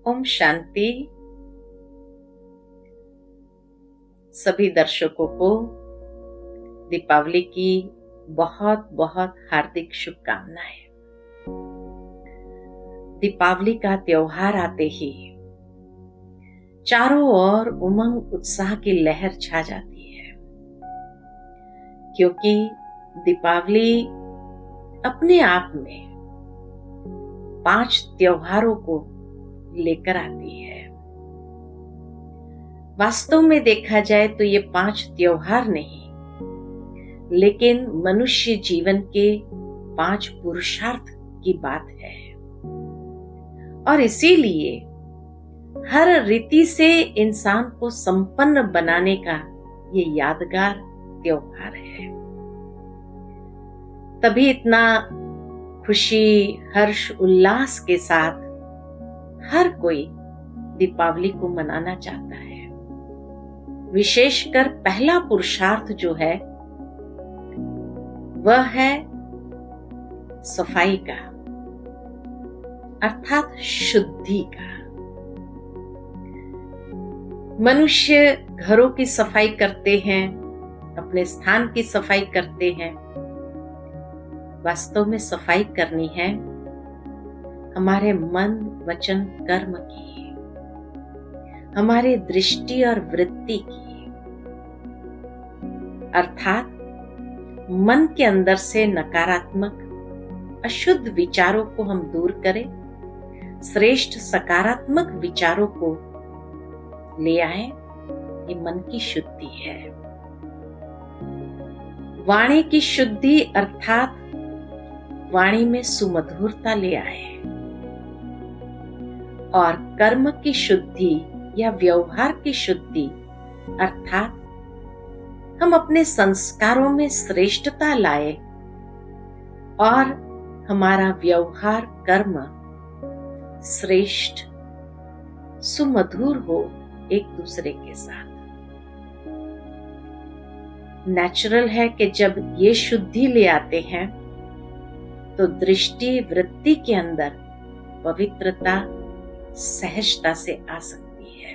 ओम शांति। सभी दर्शकों को दीपावली की बहुत बहुत हार्दिक शुभकामनाएं। दीपावली का त्योहार आते ही चारों ओर उमंग उत्साह की लहर छा जाती है, क्योंकि दीपावली अपने आप में 5 त्योहारों को लेकर आती है। वास्तव में देखा जाए तो ये 5 त्योहार नहीं, लेकिन मनुष्य जीवन के 5 पुरुषार्थ की बात है। और इसीलिए हर रीति से इंसान को संपन्न बनाने का ये यादगार त्योहार है। तभी इतना खुशी, हर्ष, उल्लास के साथ हर कोई दीपावली को मनाना चाहता है। विशेषकर पहला पुरुषार्थ जो है वह है सफाई का, अर्थात शुद्धि का। मनुष्य घरों की सफाई करते हैं, अपने स्थान की सफाई करते हैं। वास्तव में सफाई करनी है हमारे मन, वचन, कर्म की, हमारे दृष्टि और वृत्ति की। अर्थात मन के अंदर से नकारात्मक, अशुद्ध विचारों को हम दूर करें, श्रेष्ठ सकारात्मक विचारों को ले आए। ये मन की शुद्धि है। वाणी की शुद्धि अर्थात वाणी में सुमधुरता ले आए। और कर्म की शुद्धि या व्यवहार की शुद्धि अर्थात हम अपने संस्कारों में श्रेष्ठता लाए और हमारा व्यवहार, कर्म श्रेष्ठ, सुमधुर हो एक दूसरे के साथ। नेचुरल है कि जब ये शुद्धि ले आते हैं तो दृष्टि, वृत्ति के अंदर पवित्रता सहजता से आ सकती है।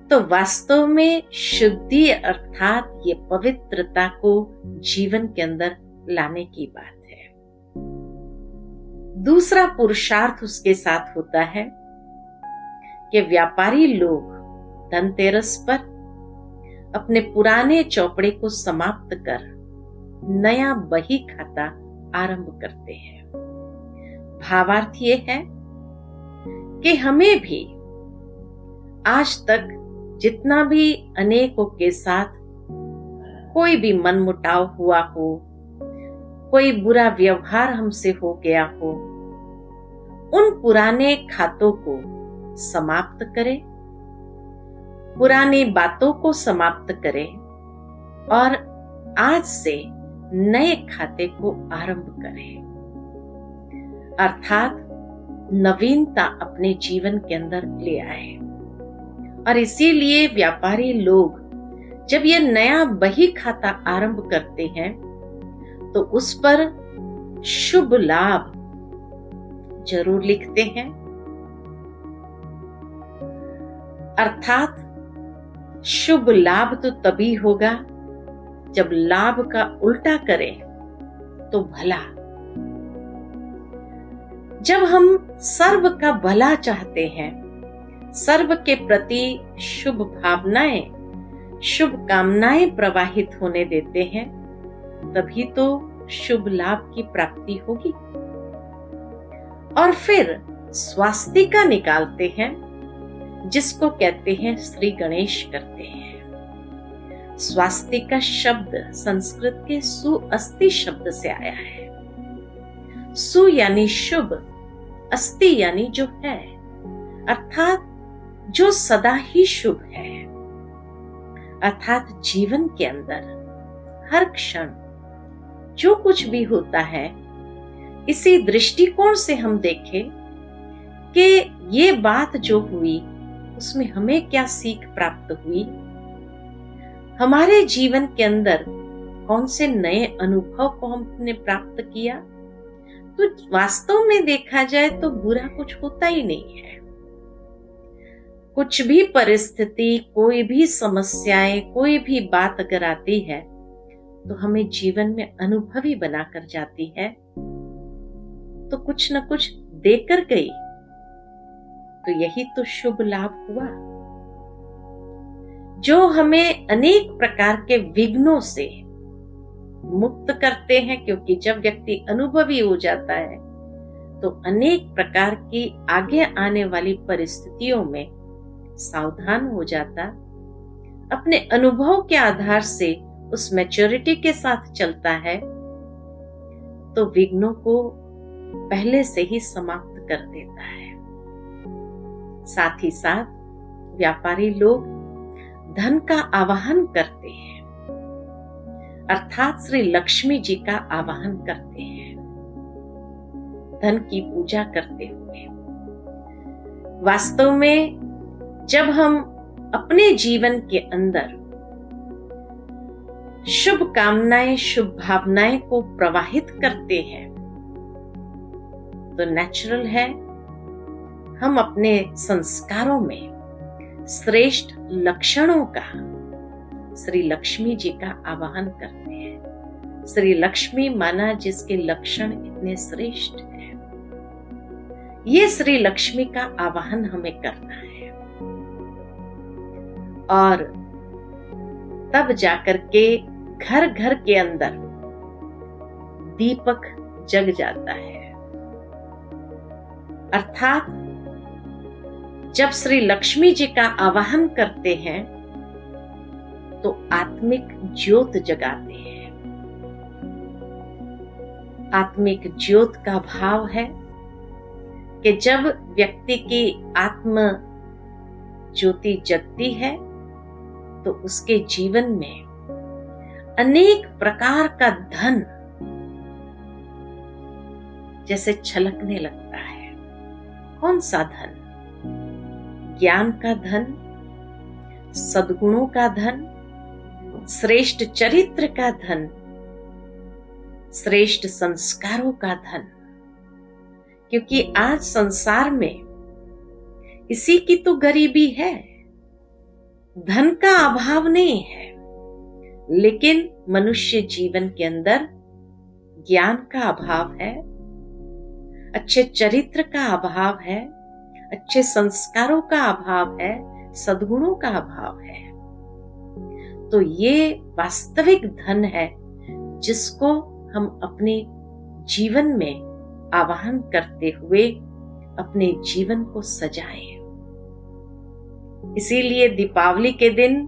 तो वास्तव में शुद्धि अर्थात ये पवित्रता को जीवन के अंदर लाने की बात है। दूसरा पुरुषार्थ उसके साथ होता है कि व्यापारी लोग धनतेरस पर अपने पुराने चौपड़े को समाप्त कर नया बही खाता आरंभ करते हैं। भावार्थ ये है कि हमें भी आज तक जितना भी अनेकों के साथ कोई भी मनमुटाव हुआ हो, कोई बुरा व्यवहार हमसे हो गया हो, उन पुराने खातों को समाप्त करें, पुरानी बातों को समाप्त करें और आज से नए खाते को आरंभ करें। अर्थात नवीनता अपने जीवन के अंदर ले आए। और इसीलिए व्यापारी लोग जब ये नया बही खाता आरंभ करते हैं तो उस पर शुभ लाभ जरूर लिखते हैं। अर्थात शुभ लाभ तो तभी होगा जब लाभ का उल्टा करें तो भला। जब हम सर्व का भला चाहते हैं, सर्व के प्रति शुभ भावनाएं, शुभ कामनाएं प्रवाहित होने देते हैं, तभी तो शुभ लाभ की प्राप्ति होगी। और फिर स्वास्तिका निकालते हैं, जिसको कहते हैं श्री गणेश करते हैं। स्वास्तिका शब्द संस्कृत के सुअस्ति शब्द से आया है। सु यानी शुभ, अस्ति यानी जो है, अर्थात जो सदा ही शुभ है। अर्थात जीवन के अंदर हर क्षण जो कुछ भी होता है, इसी दृष्टिकोण से हम देखें कि ये बात जो हुई उसमें हमें क्या सीख प्राप्त हुई, हमारे जीवन के अंदर कौन से नए अनुभव को हमने प्राप्त किया, तो वास्तव में देखा जाए तो बुरा कुछ होता ही नहीं है। कुछ भी परिस्थिति, कोई भी समस्याएं, कोई भी बात अगर आती है तो हमें जीवन में अनुभवी बनाकर जाती है, तो कुछ न कुछ देकर गई। तो यही तो शुभ लाभ हुआ, जो हमें अनेक प्रकार के विघ्नों से मुक्त करते हैं। क्योंकि जब व्यक्ति अनुभवी हो जाता है तो अनेक प्रकार की आगे आने वाली परिस्थितियों में सावधान हो जाता, अपने अनुभव के आधार से उस मैच्योरिटी के साथ चलता है, तो विघ्नों को पहले से ही समाप्त कर देता है। साथ ही साथ व्यापारी लोग धन का आवाहन करते हैं, अर्थात श्री लक्ष्मी जी का आवाहन करते हैं, धन की पूजा करते हुए। वास्तव में जब हम अपने जीवन के अंदर शुभ कामनाएं, शुभ भावनाएं को प्रवाहित करते हैं, तो नेचुरल है हम अपने संस्कारों में श्रेष्ठ लक्षणों का श्री लक्ष्मी जी का आवाहन करते हैं। श्री लक्ष्मी माना जिसके लक्षण इतने श्रेष्ठ हैं, ये श्री लक्ष्मी का आवाहन हमें करना है। और तब जाकर के घर घर के अंदर दीपक जग जाता है। अर्थात जब श्री लक्ष्मी जी का आवाहन करते हैं तो आत्मिक ज्योत जगाते हैं। आत्मिक ज्योत का भाव है कि जब व्यक्ति की आत्म ज्योति जगती है तो उसके जीवन में अनेक प्रकार का धन जैसे छलकने लगता है। कौन सा धन? ज्ञान का धन, सद्गुणों का धन, श्रेष्ठ चरित्र का धन, श्रेष्ठ संस्कारों का धन। क्योंकि आज संसार में इसी की तो गरीबी है। धन का अभाव नहीं है, लेकिन मनुष्य जीवन के अंदर ज्ञान का अभाव है, अच्छे चरित्र का अभाव है, अच्छे संस्कारों का अभाव है, सद्गुणों का अभाव है। तो ये वास्तविक धन है जिसको हम अपने जीवन में आवाहन करते हुए अपने जीवन को सजाएं। इसीलिए दीपावली के दिन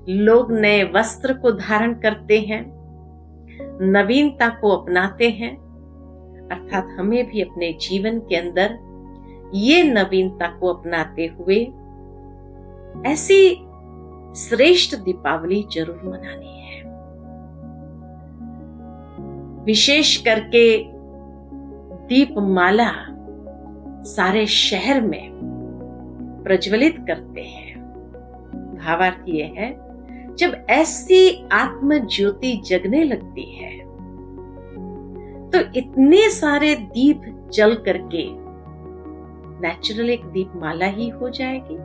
लोग नए वस्त्र को धारण करते हैं, नवीनता को अपनाते हैं। अर्थात हमें भी अपने जीवन के अंदर ये नवीनता को अपनाते हुए ऐसी श्रेष्ठ दीपावली जरूर मनानी है। विशेष करके दीपमाला सारे शहर में प्रज्वलित करते हैं। भावार्थ ये है, जब ऐसी आत्म ज्योति जगने लगती है तो इतने सारे दीप जल करके नेचुरल एक दीपमाला ही हो जाएगी।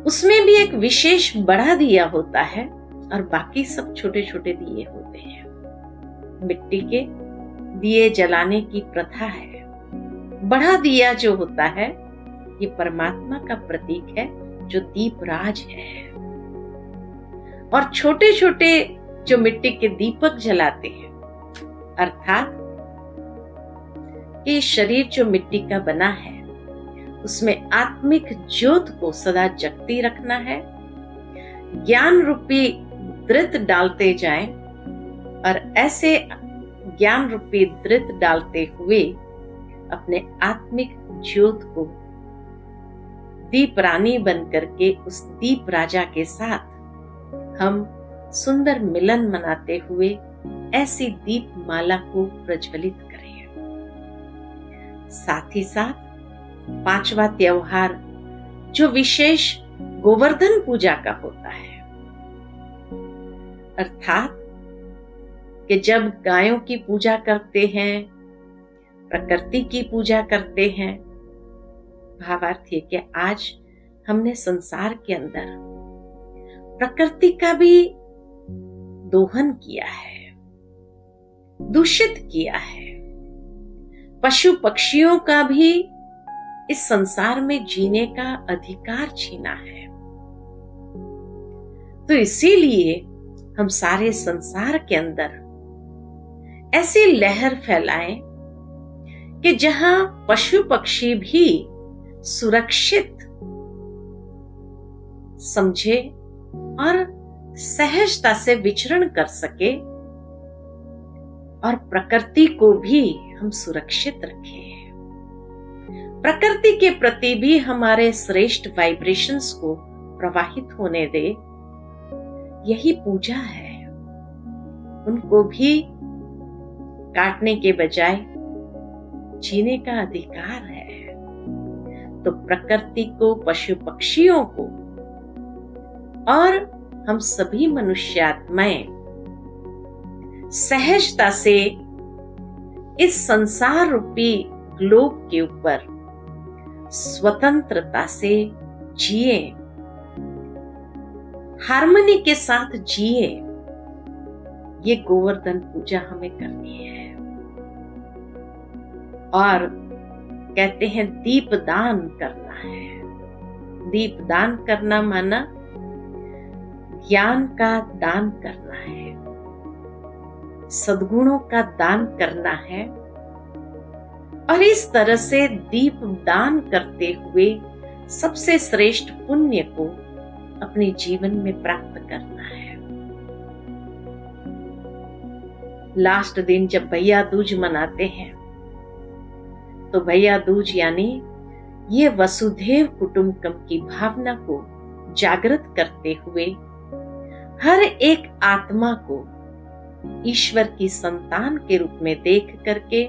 उसमें भी एक विशेष बड़ा दिया होता है और बाकी सब छोटे छोटे दिए होते हैं। मिट्टी के दिए जलाने की प्रथा है। बड़ा दिया जो होता है ये परमात्मा का प्रतीक है, जो दीपराज है। और छोटे छोटे जो मिट्टी के दीपक जलाते हैं, अर्थात ये शरीर जो मिट्टी का बना है उसमें आत्मिक ज्योत को सदा जगती रखना है। ज्ञान रूपी दृत डालते जाएं और ऐसे ज्ञान रूपी दृत डालते हुए अपने आत्मिक ज्योत को दीप रानी बन करके उस दीप राजा के साथ हम सुंदर मिलन मनाते हुए ऐसी दीप माला को प्रज्वलित करें। साथ ही साथ पांचवा त्योहार जो विशेष गोवर्धन पूजा का होता है, अर्थात कि जब गायों की पूजा करते हैं, प्रकृति की पूजा करते हैं, भावार्थ ये कि आज हमने संसार के अंदर प्रकृति का भी दोहन किया है, दूषित किया है, पशु पक्षियों का भी इस संसार में जीने का अधिकार छीना है। तो इसीलिए हम सारे संसार के अंदर ऐसी लहर फैलाएं कि जहां पशु पक्षी भी सुरक्षित समझे और सहजता से विचरण कर सके, और प्रकृति को भी हम सुरक्षित रखें। प्रकृति के प्रति भी हमारे श्रेष्ठ वाइब्रेशंस को प्रवाहित होने दे, यही पूजा है। उनको भी काटने के बजाय जीने का अधिकार है। तो प्रकृति को, पशु पक्षियों को और हम सभी मनुष्यात्माएं सहजता से इस संसार रूपी ग्लोब के ऊपर स्वतंत्रता से जिए, हार्मनी के साथ जिए, ये गोवर्धन पूजा हमें करनी है। और कहते हैं दीप दान करना है। दीप दान करना माना ज्ञान का दान करना है, सद्गुणों का दान करना है, और इस तरह से दीप दान करते हुए सबसे श्रेष्ठ पुण्य को अपने जीवन में प्राप्त करना है। लास्ट दिन जब भैया दूज मनाते हैं, तो भैया दूज यानी ये वसुधैव कुटुंबकम की भावना को जागृत करते हुए हर एक आत्मा को ईश्वर की संतान के रूप में देख करके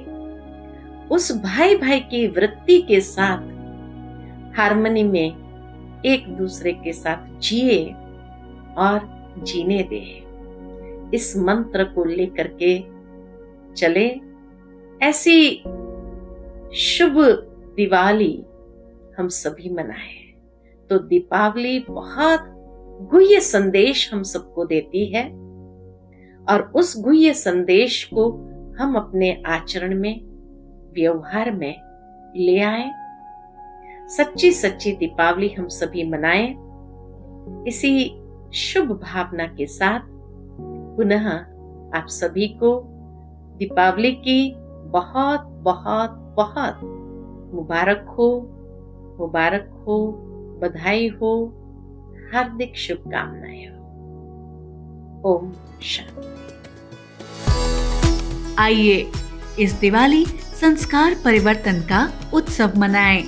उस भाई भाई की वृत्ति के साथ हार्मनी में एक दूसरे के साथ जिए और जीने दे। इस मंत्र को लेकर के चले। ऐसी शुभ दिवाली हम सभी मनाएं। तो दीपावली बहुत गुह्य संदेश हम सबको देती है, और उस गुह्य संदेश को हम अपने आचरण में, व्यवहार में ले आए। सच्ची सच्ची दीपावली हम सभी मनाएं। इसी शुभ भावना के साथ पुनः आप सभी को दीपावली की बहुत बहुत बहुत मुबारक हो, बधाई हो, हार्दिक शुभकामनाएं हो। ओम शांति। आइए इस दिवाली संस्कार परिवर्तन का उत्सव मनाएं।